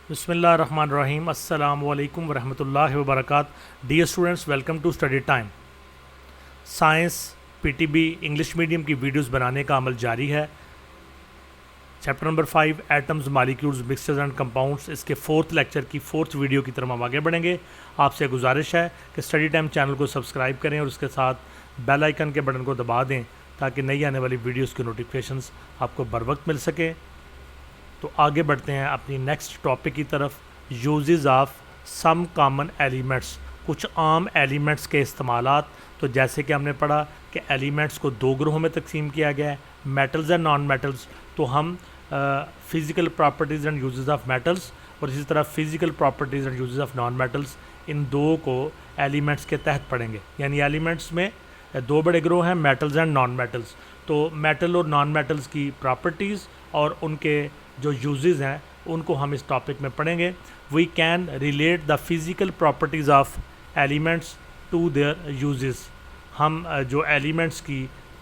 बिस्मिल्लाहिर्रहमानिर्रहीम अस्सलाम वालेकुम वरहमतुल्लाहि वबरकातुहू। Dear students, welcome to study time. Science PTB English medium की वीडियोस बनाने का अमल जारी है। Chapter number 5 atoms molecules mixtures and compounds, इसके फोर्थ लेक्चर की फोर्थ वीडियो की तरफ हम आगे बढ़ेंगे। आपसे गुजारिश है कि स्टडी टाइम चैनल को सब्सक्राइब करें और उसके साथ बेल आइकन के बटन को दबा दें ताकि नई आने वाली वीडियोस की नोटिफिकेशंस आपको बर वक्त मिल सके। तो आगे बढ़ते हैं अपनी नेक्स्ट टॉपिक की तरफ, uses of some common elements, कुछ आम एलिमेंट्स के इस्तेमालात। तो जैसे कि हमने पढ़ा कि एलिमेंट्स को दो ग्रोहों में तकसीम किया गया है, मेटल्स एंड नॉन मेटल्स। तो हम physical properties and uses of metals और इसी तरह physical properties and uses of non metals, इन दो को एलिमेंट्स के तहत पढ़ेंगे। यानी एलिमेंट्स में दो बड़े ग्रोह हैं, मेटल्स एंड नॉन मेटल्स। तो मेटल और नॉन मेटल्स की प्रॉपर्टीज़ और उनके जो यूजेस हैं उनको हम इस टॉपिक में पढ़ेंगे। We can relate the physical properties of elements to their uses. हम जो एलिमेंट्स की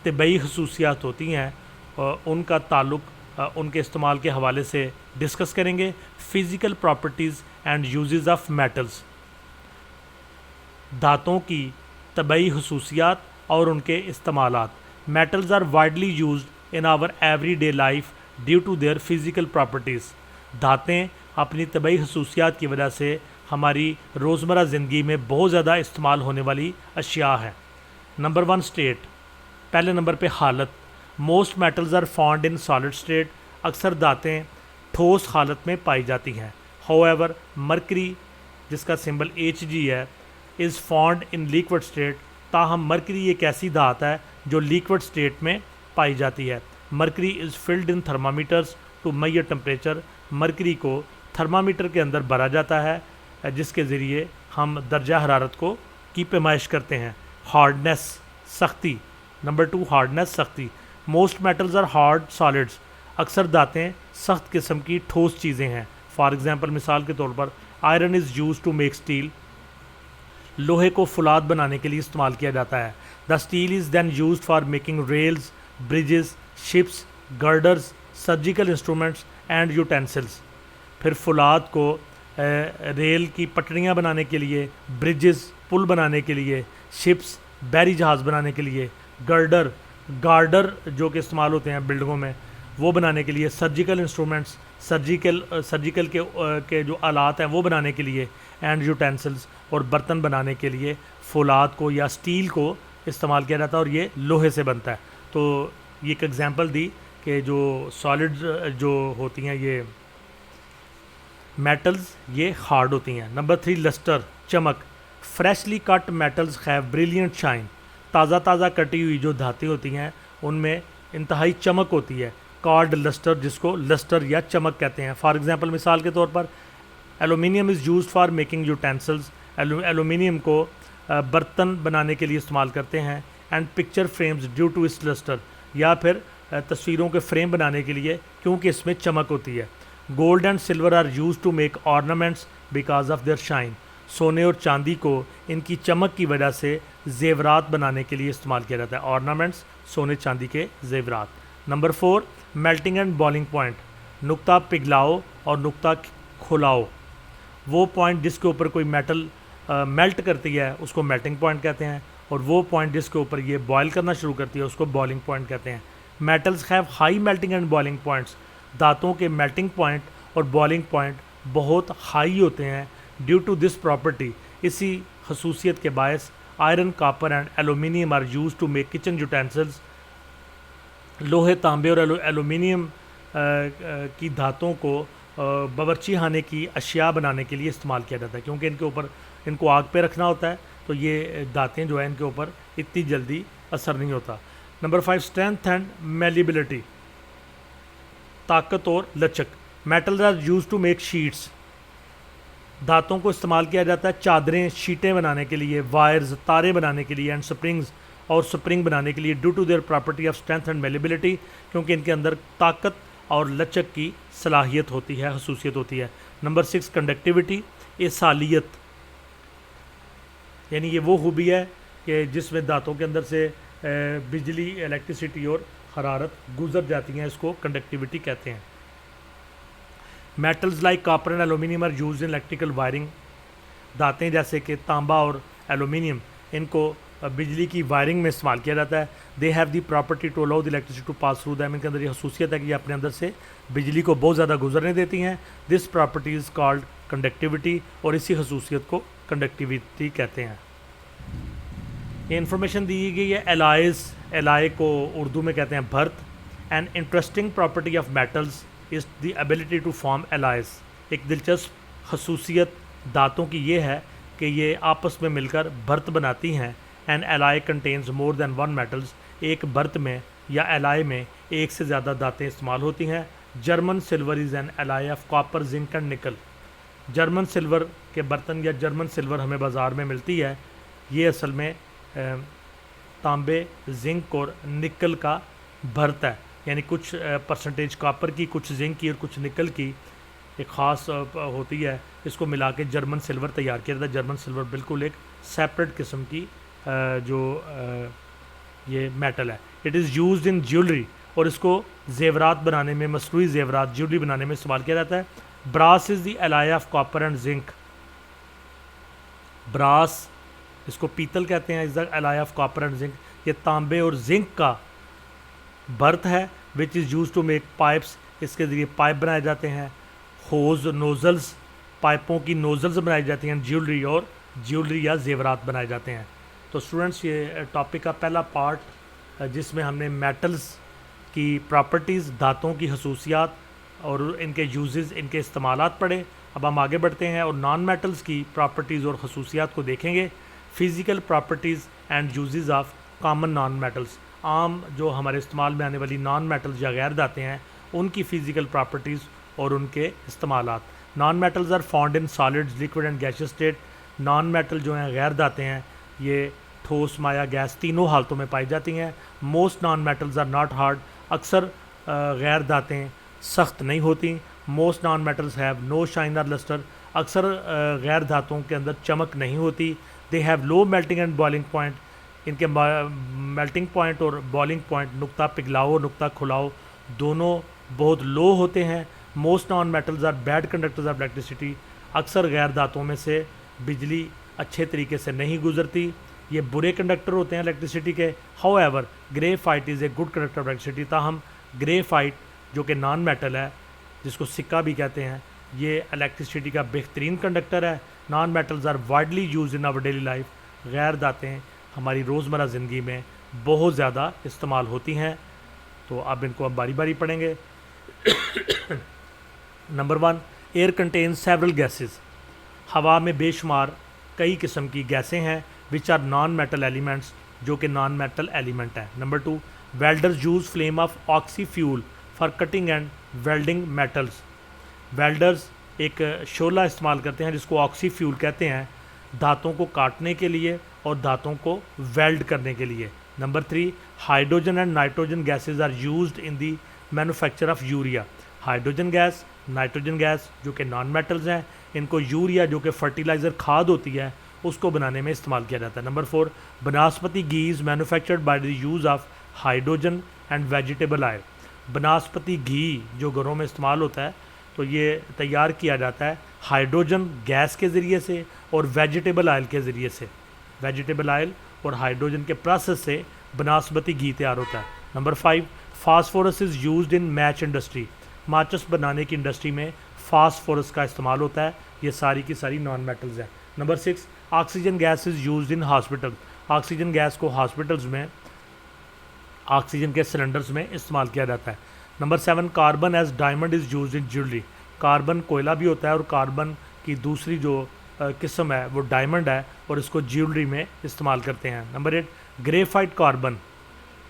तबई खसूसियात होती हैं उनका ताल्लुक़ उनके इस्तेमाल के हवाले से डिस्कस करेंगे। Physical properties and uses of metals, धातों की तबई खसूसियात और उनके इस्तेमालात। Metals are widely used in our everyday life due to their physical properties. धातें अपनी तबई खसूसियात की वजह से हमारी रोज़मर्रा ज़िंदगी में बहुत ज़्यादा इस्तेमाल होने वाली अशिया है। नंबर 1 स्टेट, पहले नंबर पे हालत। Most metals are found in solid state, अक्सर धातें ठोस हालत में पाई जाती हैं। हाउएवर मरकरी, जिसका सिंबल Hg है, is found in liquid state. ताहम मरकरी एक ऐसी धात है जो लिक्विड स्टेट में पाई जाती है। Mercury is filled in thermometers to measure temperature. Mercury को थर्मामीटर के अंदर भरा जाता है जिसके ज़रिए हम दर्जा हरारत को की पैमाइश करते हैं। हार्डनेस, सख्ती। नंबर 2 हार्डनेस, सख्ती। Most metals are hard solids, अक्सर धातें सख्त किस्म की ठोस चीज़ें हैं। फॉर एग्ज़ाम्पल, मिसाल के तौर पर iron is use to make steel, लोहे को फुलाद बनाने के लिए इस्तेमाल किया जाता है। The steel is then use for making rails, bridges, ships, girders, surgical instruments and utensils. फिर फुलाद को रेल की पटरियाँ बनाने के लिए, ब्रिजेस पुल बनाने के लिए, शिप्स बहरी जहाज़ बनाने के लिए, गार्डर जो कि इस्तेमाल होते हैं बिल्डिंगों में वो बनाने के लिए, सर्जिकल इंस्ट्रूमेंट्स सर्जिकल के जो आलात हैं वो बनाने के लिए, एंड यूटेंसिल्स और बर्तन बनाने के लिए फुलाद को या स्टील को इस्तेमाल किया जाता है और ये लोहे से बनता है। तो ये एक एग्जांपल दी कि जो सॉलिड्स जो होती हैं ये मेटल्स ये हार्ड होती हैं। नंबर 3 लस्टर, चमक। Freshly cut metals have brilliant shine. ताज़ा कटी हुई जो धातें होती हैं उनमें इंतहाई चमक होती है। कार्ड लस्टर, जिसको लस्टर या चमक कहते हैं। फॉर एग्जांपल, मिसाल के तौर पर aluminium is used for making utensils. Aluminium को बर्तन बनाने के लिए इस्तेमाल करते हैं। And picture frames due to its lustre, या फिर तस्वीरों के फ्रेम बनाने के लिए क्योंकि इसमें चमक होती है। Gold and silver are use to make ornaments because of their shine. सोने और चांदी को इनकी चमक की वजह से जेवरात बनाने के लिए इस्तेमाल किया जाता है। ऑर्नामेंट्स, सोने चांदी के जेवरात। Number 4 melting and boiling point. नुक्ता पिघलाओ और नुक्ता खुलाओ। वो पॉइंट जिसके ऊपर कोई मेटल मेल्ट करती है उसको मेल्टिंग पॉइंट कहते हैं, और वो पॉइंट जिसके ऊपर ये बॉयल करना शुरू करती है उसको बॉइलिंग पॉइंट कहते हैं। Metals have high melting and boiling points. धातों के मेल्टिंग पॉइंट और बॉइलिंग पॉइंट बहुत हाई होते हैं। ड्यू टू दिस प्रॉपर्टी, इसी खसूसियत के बायस iron, copper and aluminium are use to make kitchen utensils. लोहे, तांबे और एलुमिनियम की धातों को बावर्ची खाने की अशिया बनाने के लिए इस्तेमाल किया जाता है क्योंकि इनके ऊपर इनको आग पे रखना होता है, तो ये धातें जो है इनके ऊपर इतनी जल्दी असर नहीं होता। नंबर 5 स्ट्रेंथ एंड मेलिबिलिटी, ताकत और लचक। Metals are use to make sheets. धातों को इस्तेमाल किया जाता है चादरें, शीटें बनाने के लिए, वायर्स, तारे बनाने के लिए, एंड स्प्रिंग्स और स्प्रिंग बनाने के लिए। Due to their property of strength and malleability, क्योंकि इनके अंदर ताकत और लचक की सलाहियत होती है, खसूसियत होती है। नंबर 6 कंडक्टिविटी, इसालियत, यानी ये वो खूबी है कि जिसमें धातों के अंदर से बिजली, इलेक्ट्रिसिटी और हरारत गुजर जाती हैं, इसको कंडक्टिविटी कहते हैं। Metals like copper and aluminium are use in electrical wiring. धातें जैसे कि तांबा और एलुमिनियम, इनको बिजली की वायरिंग में इस्तेमाल किया जाता है। They have the property to allow the electricity to pass through them. इनके अंदर ये खसूसियत है कि ये अपने अंदर से बिजली को बहुत ज़्यादा गुजरने देती हैं। This property is called conductivity, और इसी खसूसियत को कंडक्टिविटी कहते हैं। ये इन्फॉर्मेशन दी गई है एलाइज, एलाय को उर्दू में कहते हैं भर्त। An interesting property of metals is the ability to form alloys. एक दिलचस्प खसूसियत धातों की ये है कि ये आपस में मिलकर भर्त बनाती हैं। An alloy contains more than one metals. एक भर्त में या एलाय में एक से ज़्यादा धातें इस्तेमाल होती हैं। German silver is an alloy of copper, zinc and nickel. German silver के बर्तन या जर्मन सिल्वर हमें बाज़ार में मिलती है, ये असल में तांबे, जिंक और निकल का भर्त है, यानी कुछ परसेंटेज कॉपर की, कुछ जिंक की और कुछ निकल की एक ख़ास होती है। इसको मिला के जर्मन सिल्वर तैयार किया जाता है। जर्मन सिल्वर बिल्कुल एक सेपरेट किस्म की ये मेटल है। It is used in jewellery, और इसको जेवरात बनाने में, मसनूई जेवरात ज्वेलरी बनाने में इस्तेमाल किया जाता है। Brass is the alloy of copper and zinc. Brass, इसको पीतल कहते हैं, is the alloy of copper and zinc. ये तांबे और जिंक का बर्त है। Which is use to make pipes. इसके ज़रिए पाइप बनाए जाते हैं। होज, नोज़ल्स, पाइपों की नोज़ल्स बनाई जाती हैं। ज्वेलरी और ज्वेलरी या जेवरात बनाए जाते हैं। तो स्टूडेंट्स, ये टॉपिक का पहला पार्ट जिसमें हमने मेटल्स की प्रॉपर्टीज़, धातों की खसूसियात और इनके यूजेस, इनके इस्तेमालात पढ़े। अब हम आगे बढ़ते हैं और नॉन मेटल्स की प्रॉपर्टीज़ और खसूसियात को देखेंगे। Physical properties and uses of common noun metals. आम जो हमारे इस्तेमाल में आने वाली नॉन मेटल्स या गैर धातें हैं, उनकी फ़िज़िकल प्रॉपर्टीज़ और उनके इस्तेमालात। Non metals are found in solids, liquid and gaseous state. Non metal जो हैं, गैर धातें हैं, ये ठोस, माया, गैस तीनों हालतों में पाई जाती हैं। Most non metals are not hard. अक्सर गैर धातें सख्त नहीं होती। Most non metals have no shine और लस्टर। अक्सर गैर धातुओं के अंदर चमक नहीं होती। They have low melting and boiling point. इनके मेल्टिंग पॉइंट और बॉइलिंग पॉइंट, नुक्ता पिघलाओ, नुक्ता खुलाओ, दोनों बहुत लो होते हैं। Most non metals are bad conductors of electricity. अक्सर गैर धातुओं में से बिजली अच्छे तरीके से नहीं गुजरती, ये बुरे कंडक्टर होते हैं इलेक्ट्रिसिटी के। However graphite is a good conductor of electricity. ताहम ग्रेफाइट जो कि नॉन मेटल है, जिसको सिक्का भी कहते हैं, ये इलेक्ट्रिसिटी का बेहतरीन कंडक्टर है। Non metals are widely use in our daily life. गैर धातें हमारी रोज़मर्रा ज़िंदगी में बहुत ज़्यादा इस्तेमाल होती हैं। तो अब इनको अब बारी बारी पढ़ेंगे। Number 1, air contains several gases. हवा में बेशुमार कई किस्म की गैसें हैं which are non metal elements, जो कि नॉन मेटल एलिमेंट है। Number 2, welders use flame of oxy fuel for cutting and welding metals. Welders एक शोला इस्तेमाल करते हैं जिसको ऑक्सी फ्यूल कहते हैं, धातों को काटने के लिए और धातों को वेल्ड करने के लिए। Number 3, hydrogen and nitrogen gases are used in the manufacture of urea. Hydrogen gas, nitrogen gas जो कि नॉन मेटल्स हैं, इनको यूरिया जो कि फर्टिलाइज़र खाद होती है उसको बनाने में इस्तेमाल किया जाता है। Number 4, banaspati ghee is manufactured by the use of hydrogen and vegetable oil. बनस्पति घी जो घरों में इस्तेमाल होता है, तो ये तैयार किया जाता है हाइड्रोजन गैस के ज़रिए से और वेजिटेबल ऑयल के ज़रिए से। वेजिटेबल ऑयल और हाइड्रोजन के प्रोसेस से बनस्पति घी तैयार होता है। Number 5, phosphorus is used in match industry. माचिस बनाने की इंडस्ट्री में फास्फोरस का इस्तेमाल होता है। ये सारी की सारी नॉन मेटल्स हैं। Number 6, oxygen gas is used in hospital. Oxygen gas को हॉस्पिटल्स में ऑक्सीजन के सिलेंडर्स में इस्तेमाल किया जाता है। Number 7, carbon as diamond is used in jewellery. Carbon कोयला भी होता है और कार्बन की दूसरी जो किस्म है वो डायमंड है और इसको ज्वेलरी में इस्तेमाल करते हैं। Number 8, graphite carbon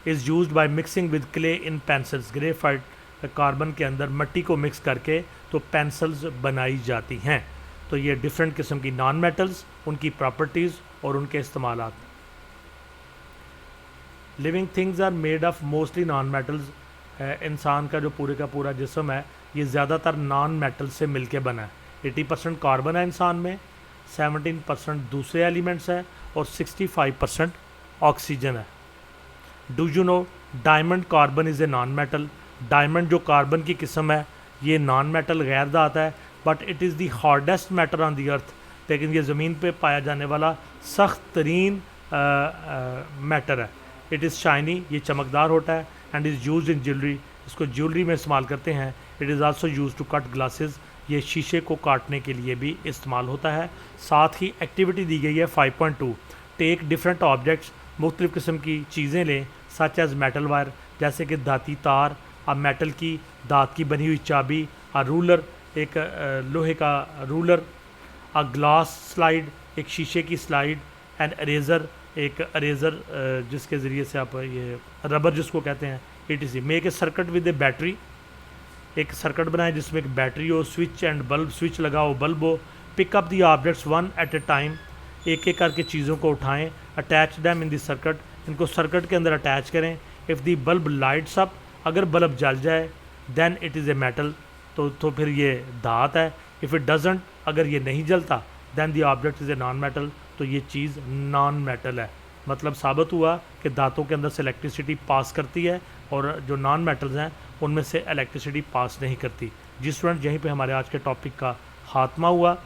is used by mixing with clay in pencils. Graphite carbon के अंदर मिट्टी को मिक्स करके तो पेंसिल्स बनाई जाती हैं। तो ये डिफरेंट किस्म की नॉन मेटल्स, उनकी प्रॉपर्टीज़ और उनके इस्तेमालात। Living things are made of mostly non metals. इंसान का जो पूरे का पूरा जिस्म है ये ज़्यादातर नॉन मेटल से मिलके बना है। 80% कार्बन है इंसान में, 17% दूसरे एलिमेंट्स हैं और 65% ऑक्सीजन है। Do you know diamond carbon is a non metal. Diamond जो कार्बन की किस्म है ये नॉन मेटल गैर धात है, but it is the hardest matter on the earth. लेकिन ये ज़मीन पे पाया जाने वाला सख्त तरीन मैटर है। इट इज़ शाइनी, ये चमकदार होता है, and is use in jewellery, इसको ज्वेलरी में इस्तेमाल करते हैं। It is also use to cut glasses, ये शीशे को काटने के लिए भी इस्तेमाल होता है। साथ ही एक्टिविटी दी गई है 5.2, टेक डिफरेंट ऑब्जेक्ट्स, मुख्तलिफ़ किस्म की चीज़ें लें, सच एज़ मेटल वायर, जैसे कि धाती तार, मेटल की दांत की बनी हुई चाबी, रूलर, एक लोहे का रूलर, ग्लास स्लाइड, एक शीशे की स्लाइड, एंड अरेज़र, एक अरेज़र जिसके ज़रिए से आप ये रबर जिसको कहते हैं, ETC। Make a circuit with A battery, एक सर्किट बनाए जिसमें एक बैटरी हो, स्विच एंड बल्ब, स्विच लगा हो, बल्ब हो। Pick up the objects one at a time, एक एक करके चीज़ों को उठाएं। Attach them in the circuit, इनको सर्किट के अंदर अटैच करें। If the bulb lights up, अगर बल्ब जल जाए, then it is a metal, तो फिर ये धात है। इफ़ इट डजेंट, अगर ये नहीं जलता, then the object is a non metal, तो ये चीज़ नॉन मेटल है। मतलब साबित हुआ कि धातों के अंदर से इलेक्ट्रिसिटी पास करती है और जो नॉन मेटल्स हैं उनमें से इलेक्ट्रिसिटी पास नहीं करती। जी स्टूडेंट, यहीं पे हमारे आज के टॉपिक का खात्मा हुआ।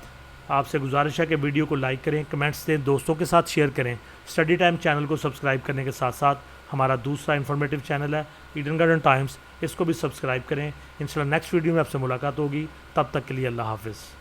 आपसे गुजारिश है कि वीडियो को लाइक करें, कमेंट्स दें, दोस्तों के साथ शेयर करें। स्टडी टाइम चैनल को सब्सक्राइब करने के साथ साथ हमारा दूसरा इन्फॉर्मेटिव चैनल है ईडन गार्डन टाइम्स, इसको भी सब्सक्राइब करें। इंशाल्लाह नेक्स्ट वीडियो में आपसे मुलाकात होगी, तब तक के लिए अल्लाह हाफ़िज़।